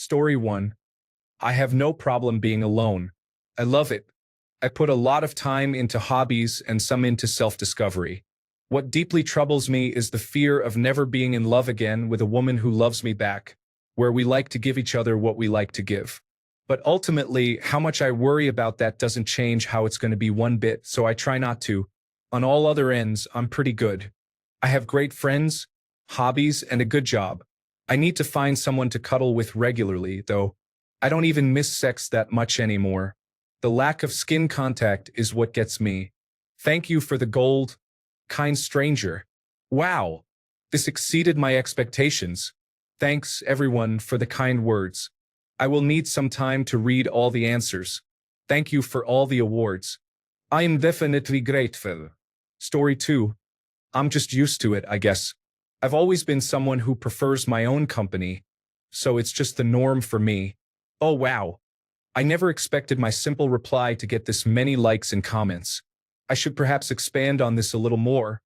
Story 1. I have no problem being alone. I love it. I put a lot of time into hobbies and some into self-discovery. What deeply troubles me is the fear of never being in love again with a woman who loves me back, where we like to give each other what we like to give. But ultimately, how much I worry about that doesn't change how it's going to be one bit, so I try not to. On all other ends, I'm pretty good. I have great friends, hobbies, and a good job. I need to find someone to cuddle with regularly, though. I don't even miss sex that much anymore. The lack of skin contact is what gets me. Thank you for the gold, kind stranger. Wow, this exceeded my expectations. Thanks, everyone, for the kind words. I will need some time to read all the answers. Thank you for all the awards. I am definitely grateful. Story 2. I'm just used to it, I guess. I've always been someone who prefers my own company, so it's just the norm for me. Oh wow. I never expected my simple reply to get this many likes and comments. I should perhaps expand on this a little more.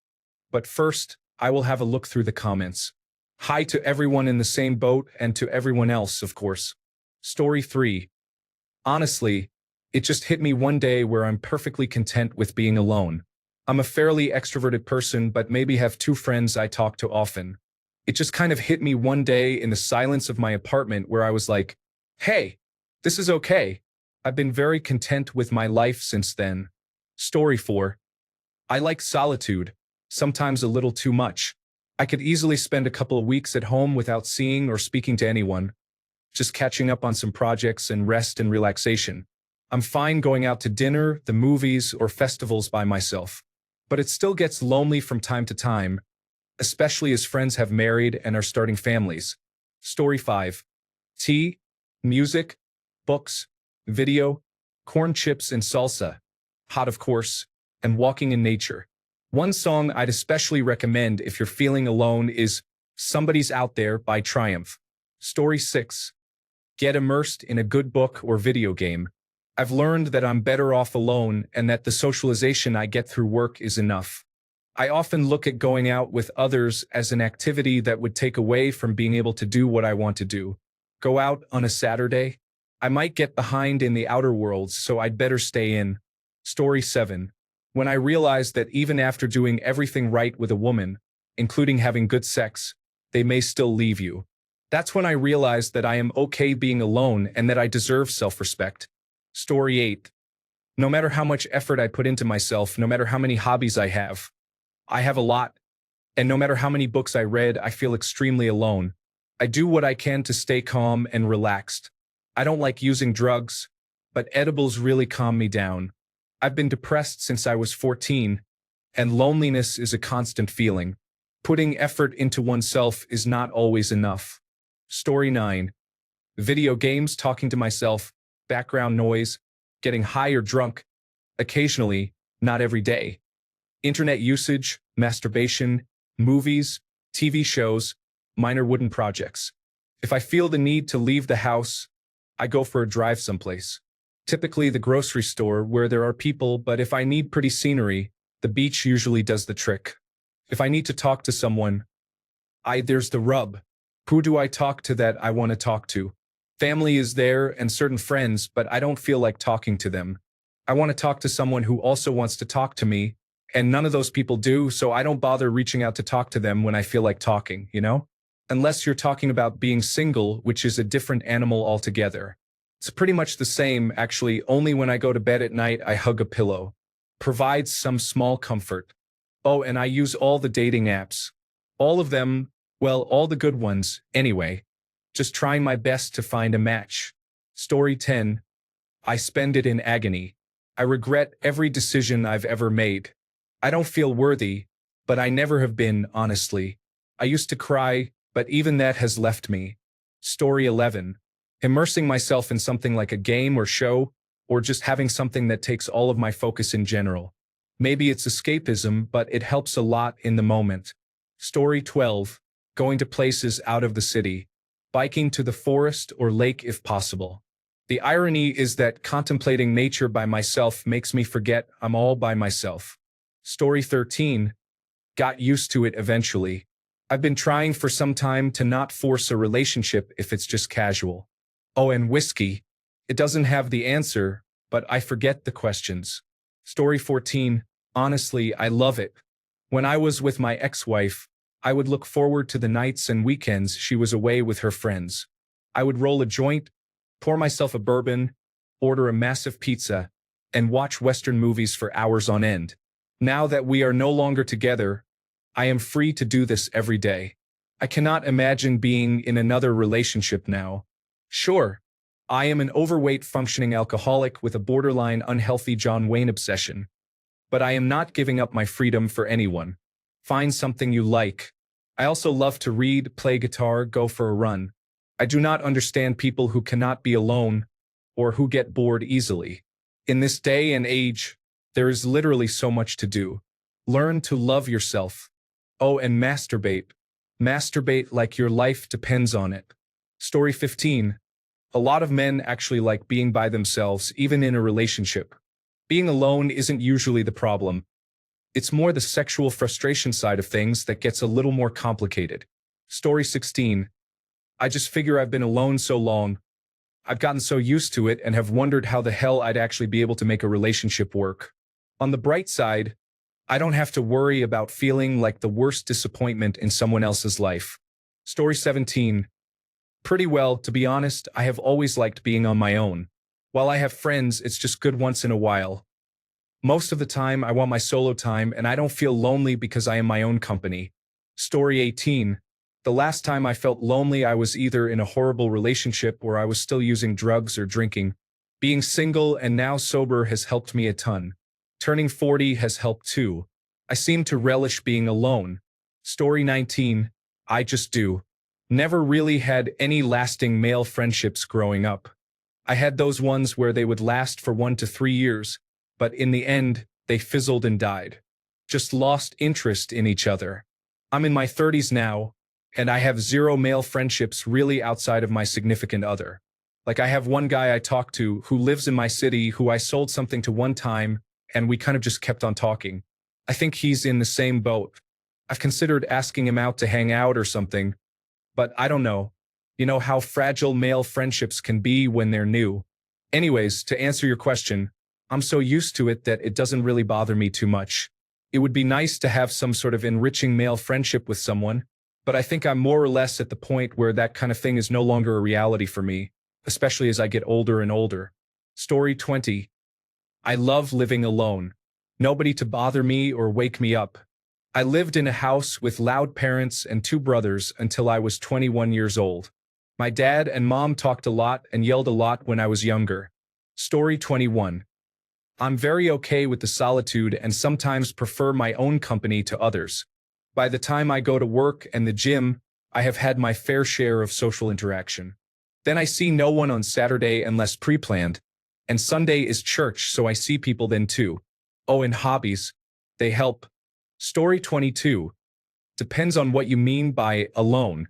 But first, I will have a look through the comments. Hi to everyone in the same boat and to everyone else, of course. Story 3. Honestly, it just hit me one day where I'm perfectly content with being alone. I'm a fairly extroverted person, but maybe have two friends I talk to often. It just kind of hit me one day in the silence of my apartment where I was like, hey, this is okay. I've been very content with my life since then. Story 4. I like solitude, sometimes a little too much. I could easily spend a couple of weeks at home without seeing or speaking to anyone, just catching up on some projects and rest and relaxation. I'm fine going out to dinner, the movies, or festivals by myself. But it still gets lonely from time to time, especially as friends have married and are starting families. Story 5. Tea, music, books, video, corn chips and salsa, hot of course, and walking in nature. One song I'd especially recommend if you're feeling alone is Somebody's Out There by Triumph. Story 6. Get immersed in a good book or video game. I've learned that I'm better off alone and that the socialization I get through work is enough. I often look at going out with others as an activity that would take away from being able to do what I want to do. Go out on a Saturday? I might get behind in the outer worlds, so I'd better stay in. Story 7. When I realized that even after doing everything right with a woman, including having good sex, they may still leave you. That's when I realized that I am okay being alone and that I deserve self-respect. Story 8. No matter how much effort I put into myself, no matter how many hobbies I have a lot, and no matter how many books I read, I feel extremely alone. I do what I can to stay calm and relaxed. I don't like using drugs, but edibles really calm me down. I've been depressed since I was 14, and loneliness is a constant feeling. Putting effort into oneself is not always enough. Story 9. Video games, talking to myself, background noise, getting high or drunk, occasionally, not every day. Internet usage, masturbation, movies, TV shows, minor wooden projects. If I feel the need to leave the house, I go for a drive someplace. Typically the grocery store where there are people, but if I need pretty scenery, the beach usually does the trick. If I need to talk to someone, there's the rub. Who do I talk to that I want to talk to? Family is there and certain friends, but I don't feel like talking to them. I want to talk to someone who also wants to talk to me, and none of those people do, so I don't bother reaching out to talk to them when I feel like talking, you know? Unless you're talking about being single, which is a different animal altogether. It's pretty much the same, actually, only when I go to bed at night I hug a pillow. Provides some small comfort. Oh, and I use all the dating apps. All of them, well, all the good ones, anyway. Just trying my best to find a match. Story 10. I spend it in agony. I regret every decision I've ever made. I don't feel worthy, but I never have been, honestly. I used to cry, but even that has left me. Story 11. Immersing myself in something like a game or show, or just having something that takes all of my focus in general. Maybe it's escapism, but it helps a lot in the moment. Story 12. Going to places out of the city. Biking to the forest or lake if possible. The irony is that contemplating nature by myself makes me forget I'm all by myself. Story 13. Got used to it eventually. I've been trying for some time to not force a relationship if it's just casual. Oh, and whiskey. It doesn't have the answer, but I forget the questions. Story 14. Honestly, I love it. When I was with my ex-wife, I would look forward to the nights and weekends she was away with her friends. I would roll a joint, pour myself a bourbon, order a massive pizza, and watch Western movies for hours on end. Now that we are no longer together, I am free to do this every day. I cannot imagine being in another relationship now. Sure, I am an overweight functioning alcoholic with a borderline unhealthy John Wayne obsession. But I am not giving up my freedom for anyone. Find something you like. I also love to read, play guitar, go for a run. I do not understand people who cannot be alone or who get bored easily. In this day and age, there is literally so much to do. Learn to love yourself. Oh, and masturbate. Masturbate like your life depends on it. Story 15. A lot of men actually like being by themselves, even in a relationship. Being alone isn't usually the problem. It's more the sexual frustration side of things that gets a little more complicated. Story 16. I just figure I've been alone so long. I've gotten so used to it and have wondered how the hell I'd actually be able to make a relationship work. On the bright side, I don't have to worry about feeling like the worst disappointment in someone else's life. Story 17. Pretty well, to be honest, I have always liked being on my own. While I have friends, it's just good once in a while. Most of the time, I want my solo time, and I don't feel lonely because I am my own company. Story 18. The last time I felt lonely, I was either in a horrible relationship or I was still using drugs or drinking. Being single and now sober has helped me a ton. Turning 40 has helped too. I seem to relish being alone. Story 19. I just do. Never really had any lasting male friendships growing up. I had those ones where they would last for 1 to 3 years, but in the end, they fizzled and died. Just lost interest in each other. I'm in my 30s now, and I have zero male friendships really outside of my significant other. Like I have one guy I talk to who lives in my city who I sold something to one time, and we kind of just kept on talking. I think he's in the same boat. I've considered asking him out to hang out or something, but I don't know. You know how fragile male friendships can be when they're new. Anyways, to answer your question, I'm so used to it that it doesn't really bother me too much. It would be nice to have some sort of enriching male friendship with someone, but I think I'm more or less at the point where that kind of thing is no longer a reality for me, especially as I get older and older. Story 20. I love living alone. Nobody to bother me or wake me up. I lived in a house with loud parents and 2 brothers until I was 21 years old. My dad and mom talked a lot and yelled a lot when I was younger. Story 21. I'm very okay with the solitude and sometimes prefer my own company to others. By the time I go to work and the gym, I have had my fair share of social interaction. Then I see no one on Saturday unless pre-planned, and Sunday is church, so I see people then too. Oh, and hobbies. They help. Story 22. Depends on what you mean by alone.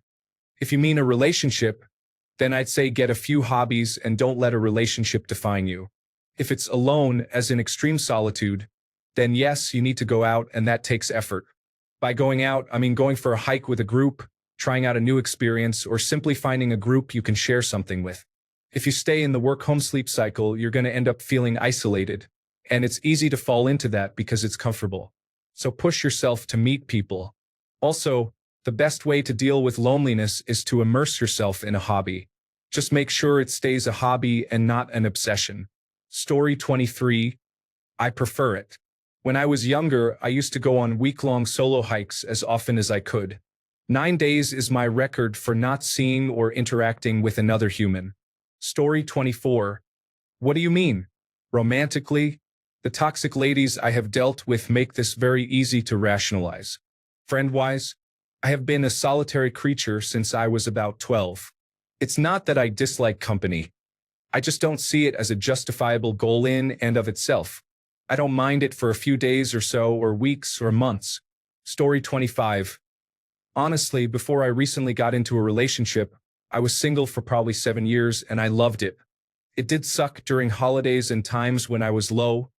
If you mean a relationship, then I'd say get a few hobbies and don't let a relationship define you. If it's alone, as in extreme solitude, then yes, you need to go out and that takes effort. By going out, I mean going for a hike with a group, trying out a new experience, or simply finding a group you can share something with. If you stay in the work-home-sleep cycle, you're going to end up feeling isolated, and it's easy to fall into that because it's comfortable. So push yourself to meet people. Also, the best way to deal with loneliness is to immerse yourself in a hobby. Just make sure it stays a hobby and not an obsession. Story 23. I prefer it. When I was younger, I used to go on week-long solo hikes as often as I could. 9 days is my record for not seeing or interacting with another human. Story 24. What do you mean? Romantically? The toxic ladies I have dealt with make this very easy to rationalize. Friend-wise, I have been a solitary creature since I was about 12. It's not that I dislike company. I just don't see it as a justifiable goal in and of itself. I don't mind it for a few days or so, or weeks or months. Story 25. Honestly, before I recently got into a relationship, I was single for probably 7 years and I loved it. It did suck during holidays and times when I was low,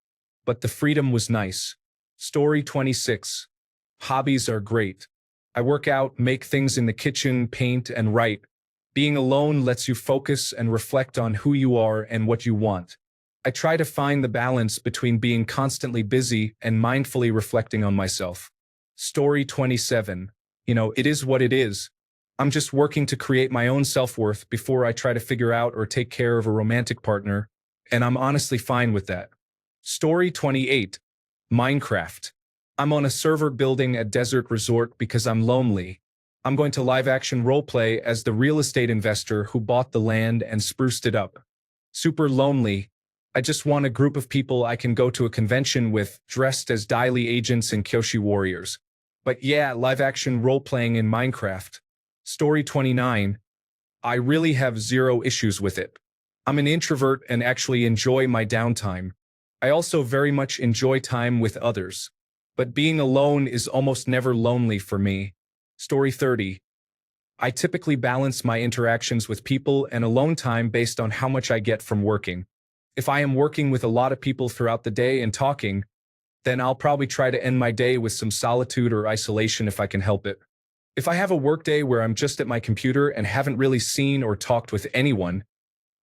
but the freedom was nice. Story 26. Hobbies are great. I work out, make things in the kitchen, paint, and write. Being alone lets you focus and reflect on who you are and what you want. I try to find the balance between being constantly busy and mindfully reflecting on myself. Story 27. It is what it is. I'm just working to create my own self-worth before I try to figure out or take care of a romantic partner, and I'm honestly fine with that. Story 28. Minecraft. I'm on a server building a desert resort because I'm lonely. I'm going to live-action roleplay as the real estate investor who bought the land and spruced it up. Super lonely. I just want a group of people I can go to a convention with, dressed as Daily agents and Kyoshi warriors. But yeah, live-action role-playing in Minecraft. Story 29. I really have zero issues with it. I'm an introvert and actually enjoy my downtime. I also very much enjoy time with others. But being alone is almost never lonely for me. Story 30. I typically balance my interactions with people and alone time based on how much I get from working. If I am working with a lot of people throughout the day and talking, then I'll probably try to end my day with some solitude or isolation if I can help it. If I have a workday where I'm just at my computer and haven't really seen or talked with anyone,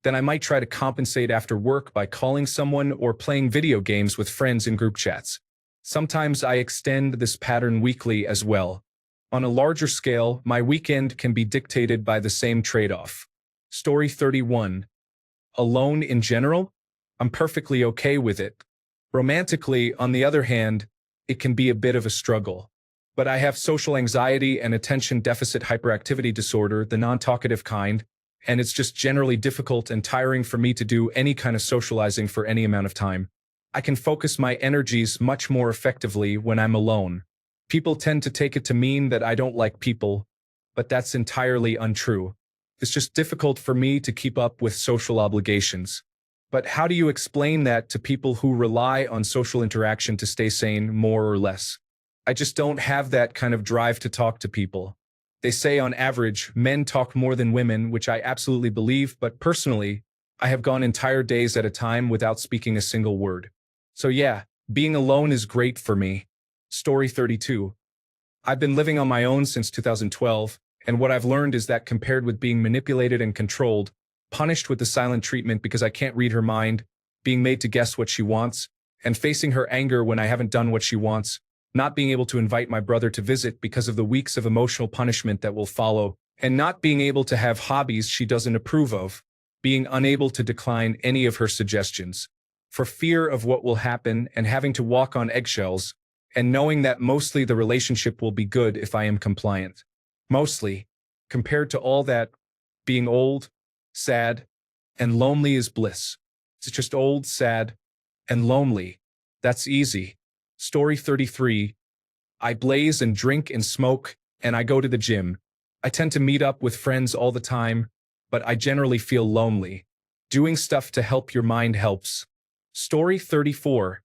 then I might try to compensate after work by calling someone or playing video games with friends in group chats. Sometimes I extend this pattern weekly as well. On a larger scale, my weekend can be dictated by the same trade-off. Story 31. Alone in general? I'm perfectly okay with it. Romantically, on the other hand, it can be a bit of a struggle. But I have social anxiety and attention deficit hyperactivity disorder, the non-talkative kind, and it's just generally difficult and tiring for me to do any kind of socializing for any amount of time. I can focus my energies much more effectively when I'm alone. People tend to take it to mean that I don't like people, but that's entirely untrue. It's just difficult for me to keep up with social obligations. But how do you explain that to people who rely on social interaction to stay sane, more or less? I just don't have that kind of drive to talk to people. They say on average, men talk more than women, which I absolutely believe, but personally, I have gone entire days at a time without speaking a single word. So yeah, being alone is great for me. Story 32. I've been living on my own since 2012, and what I've learned is that compared with being manipulated and controlled, punished with the silent treatment because I can't read her mind, being made to guess what she wants, and facing her anger when I haven't done what she wants, not being able to invite my brother to visit because of the weeks of emotional punishment that will follow, and not being able to have hobbies she doesn't approve of, being unable to decline any of her suggestions, for fear of what will happen and having to walk on eggshells, and knowing that mostly the relationship will be good if I am compliant. Mostly, compared to all that, being old, sad, and lonely is bliss. It's just old, sad, and lonely. That's easy. Story 33. I blaze and drink and smoke, and I go to the gym. I tend to meet up with friends all the time, but I generally feel lonely. Doing stuff to help your mind helps. Story 34.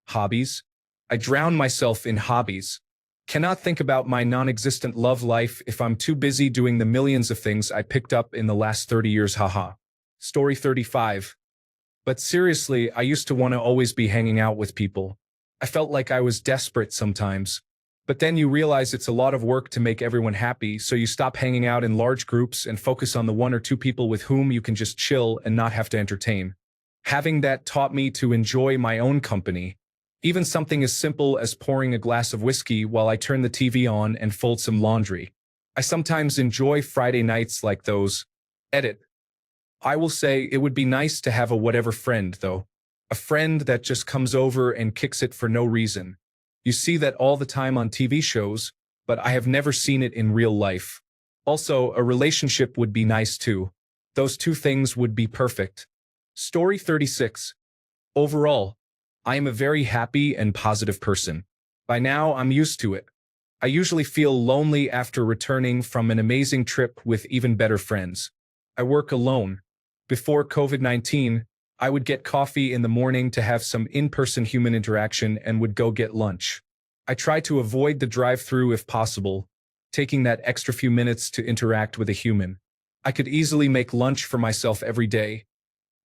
Hobbies. I drown myself in hobbies. Cannot think about my non-existent love life if I'm too busy doing the millions of things I picked up in the last 30 years, haha. Story 35. But seriously, I used to want to always be hanging out with people. I felt like I was desperate sometimes. But then you realize it's a lot of work to make everyone happy, so you stop hanging out in large groups and focus on the one or two people with whom you can just chill and not have to entertain. Having that taught me to enjoy my own company. Even something as simple as pouring a glass of whiskey while I turn the TV on and fold some laundry. I sometimes enjoy Friday nights like those. Edit. I will say it would be nice to have a whatever friend, though. A friend that just comes over and kicks it for no reason. You see that all the time on TV shows, but I have never seen it in real life. Also, a relationship would be nice too. Those two things would be perfect. Story 36. Overall, I am a very happy and positive person. By now, I'm used to it. I usually feel lonely after returning from an amazing trip with even better friends. I work alone. Before COVID-19, I would get coffee in the morning to have some in-person human interaction and would go get lunch. I try to avoid the drive-through if possible, taking that extra few minutes to interact with a human. I could easily make lunch for myself every day,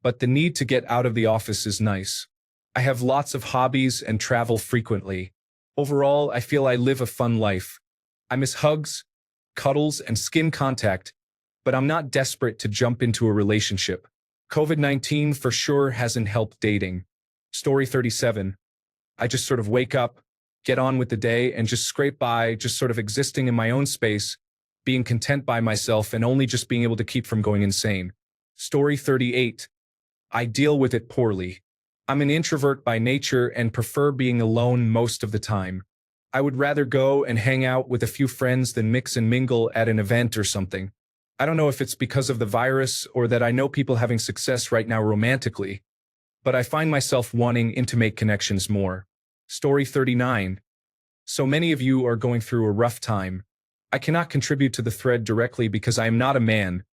but the need to get out of the office is nice. I have lots of hobbies and travel frequently. Overall, I feel I live a fun life. I miss hugs, cuddles, and skin contact, but I'm not desperate to jump into a relationship. COVID-19 for sure hasn't helped dating. Story 37. I just sort of wake up, get on with the day, and just scrape by, just sort of existing in my own space, being content by myself, and only just being able to keep from going insane. Story 38. I deal with it poorly. I'm an introvert by nature and prefer being alone most of the time. I would rather go and hang out with a few friends than mix and mingle at an event or something. I don't know if it's because of the virus or that I know people having success right now romantically, but I find myself wanting intimate connections more. Story 39. So many of you are going through a rough time. I cannot contribute to the thread directly because I am not a man,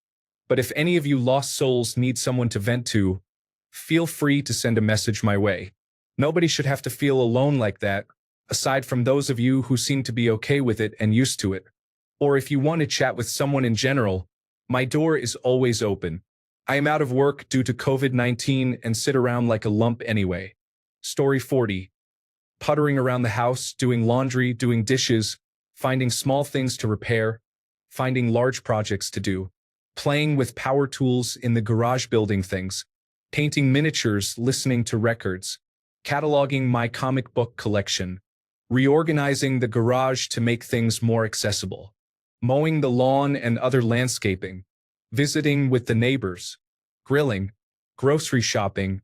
but if any of you lost souls need someone to vent to, feel free to send a message my way. Nobody should have to feel alone like that, aside from those of you who seem to be okay with it and used to it. Or if you want to chat with someone in general, my door is always open. I am out of work due to COVID-19 and sit around like a lump anyway. Story 40. Puttering around the house, doing laundry, doing dishes, finding small things to repair, finding large projects to do, playing with power tools in the garage, building things, painting miniatures, listening to records, cataloging my comic book collection, reorganizing the garage to make things more accessible, mowing the lawn and other landscaping, visiting with the neighbors, grilling, grocery shopping,